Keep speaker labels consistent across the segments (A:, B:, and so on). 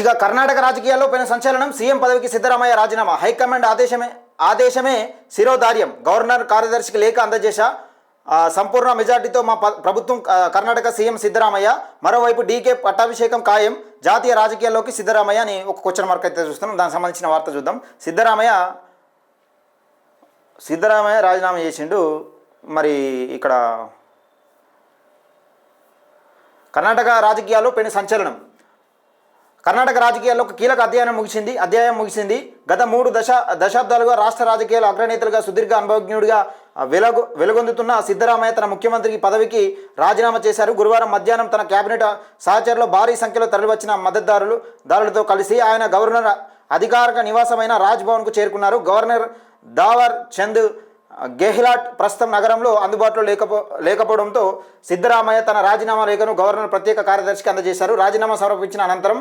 A: ఇక కర్ణాటక రాజకీయాల్లో పైన సంచలనం. సీఎం పదవికి సిద్ధరామయ్య రాజీనామా. హైకమాండ్ ఆదేశమే శిరోధార్యం. గవర్నర్ కార్యదర్శికి లేఖ అందజేశా. సంపూర్ణ మెజార్టీతో మా ప్రభుత్వం. కర్ణాటక సీఎం సిద్ధరామయ్య. మరోవైపు డీకే పట్టాభిషేకం ఖాయం. జాతీయ రాజకీయాల్లోకి సిద్ధరామయ్య అని ఒక క్వశ్చన్ మార్క్ అయితే చూస్తున్నాం. దానికి సంబంధించిన వార్త చూద్దాం. సిద్ధరామయ్య రాజీనామా చేసిండు. మరి ఇక్కడ కర్ణాటక రాజకీయాల్లో పెను సంచలనం. కర్ణాటక రాజకీయాల్లో ఒక కీలక అధ్యాయం ముగిసింది. గత 3 దశాబ్దాలుగా రాష్ట్ర రాజకీయాల అగ్రనేతలుగా సుదీర్ఘ అనుభవజ్ఞుడిగా వెలుగొందుతున్న సిద్ధరామయ్య తన ముఖ్యమంత్రి పదవికి రాజీనామా చేశారు. గురువారం మధ్యాహ్నం తన కేబినెట్ సహచరులు భారీ సంఖ్యలో తరలివచ్చిన మద్దతుదారులతో కలిసి ఆయన గవర్నర్ అధికారిక నివాసమైన రాజ్ భవన్కు చేరుకున్నారు. గవర్నర్ దావర్ చంద్ గెహ్లాట్ ప్రస్తుతం నగరంలో అందుబాటులో లేకపోవడంతో సిద్ధరామయ్య తన రాజీనామా లేఖను గవర్నర్ ప్రత్యేక కార్యదర్శికి అందజేశారు. రాజీనామా సమర్పించిన అనంతరం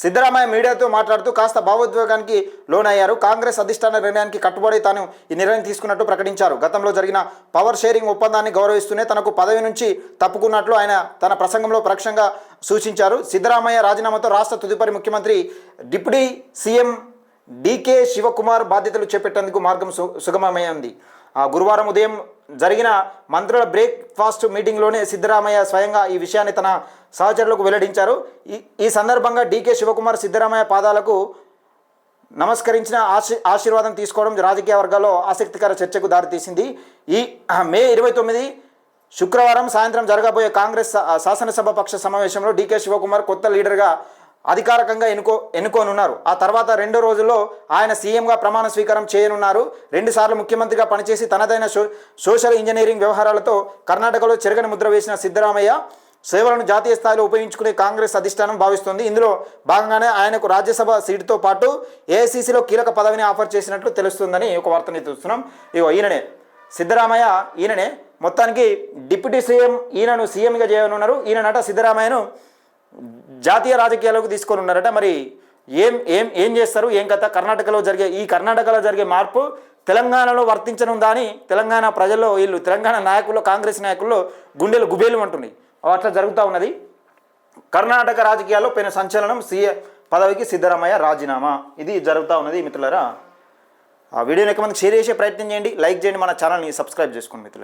A: సిద్ధరామయ్య మీడియాతో మాట్లాడుతూ కాస్త భావోద్వేగానికి లోనయ్యారు. కాంగ్రెస్ అధిష్టాన నిర్ణయానికి కట్టుబడి తాను ఈ నిర్ణయం తీసుకున్నట్టు ప్రకటించారు. గతంలో జరిగిన పవర్ షేరింగ్ ఒప్పందాన్ని గౌరవిస్తూనే తనకు పదవి నుంచి తప్పుకున్నట్లు ఆయన తన ప్రసంగంలో పరోక్షంగా సూచించారు. సిద్ధరామయ్య రాజీనామాతో రాష్ట్ర తదుపరి ముఖ్యమంత్రి డిప్యూటీ సీఎం డీకే శివకుమార్ బాధ్యతలు చేపట్టేందుకు మార్గం సుగమమైంది. గురువారం ఉదయం జరిగిన మంత్రుల బ్రేక్ఫాస్ట్ మీటింగ్లోనే సిద్ధరామయ్య స్వయంగా ఈ విషయాన్ని తన సహచరులకు వెల్లడించారు. ఈ సందర్భంగా డీకే శివకుమార్ సిద్ధరామయ్య పాదాలకు నమస్కరించిన ఆశీర్వాదం తీసుకోవడం రాజకీయ వర్గాల్లో ఆసక్తికర చర్చకు దారితీసింది. ఈ మే 29 శుక్రవారం సాయంత్రం జరగబోయే కాంగ్రెస్ శాసనసభ పక్ష సమావేశంలో డీకే శివకుమార్ కొత్త లీడర్గా అధికారికంగా ఎన్నుకోనున్నారు. ఆ తర్వాత 2 రోజుల్లో ఆయన సీఎంగా ప్రమాణ స్వీకారం చేయనున్నారు. 2 సార్లు ముఖ్యమంత్రిగా పనిచేసి తనదైన సోషల్ ఇంజనీరింగ్ వ్యవహారాలతో కర్ణాటకలో చెరగని ముద్ర వేసిన సిద్ధరామయ్య సేవలను జాతీయ స్థాయిలో ఉపయోగించుకునే కాంగ్రెస్ అధిష్టానం భావిస్తోంది. ఇందులో భాగంగానే ఆయనకు రాజ్యసభ సీటుతో పాటు ఏఐసీసీలో కీలక పదవిని ఆఫర్ చేసినట్లు తెలుస్తుందని ఒక వార్తని చూస్తున్నాం. ఈయననే సిద్ధరామయ్య. ఈయననే మొత్తానికి డిప్యూటీ సీఎం. ఈయనను సీఎంగా చేయనున్నారు. ఈయనట సిద్ధరామయ్యను జాతీయ రాజకీయాలకు తీసుకొని ఉన్నారట. మరి ఏం చేస్తారు, ఏం కథ? కర్ణాటకలో జరిగే మార్పు తెలంగాణలో వర్తించనుందా అని తెలంగాణ ప్రజల్లో తెలంగాణ నాయకుల్లో, కాంగ్రెస్ నాయకుల్లో గుండెలు గుబేలు అంటున్నాయి. అట్లా జరుగుతూ ఉన్నది. కర్ణాటక రాజకీయాల్లో పైన సంచలనం. సీఎం పదవికి సిద్ధరామయ్య రాజీనామా. ఇది జరుగుతూ ఉన్నది. మిత్రులారా, ఆ వీడియోని ఎక్కువ మందికి షేర్ చేసే ప్రయత్నం చేయండి, లైక్ చేయండి, మన ఛానల్ని సబ్స్క్రైబ్ చేసుకోండి మిత్రులారా.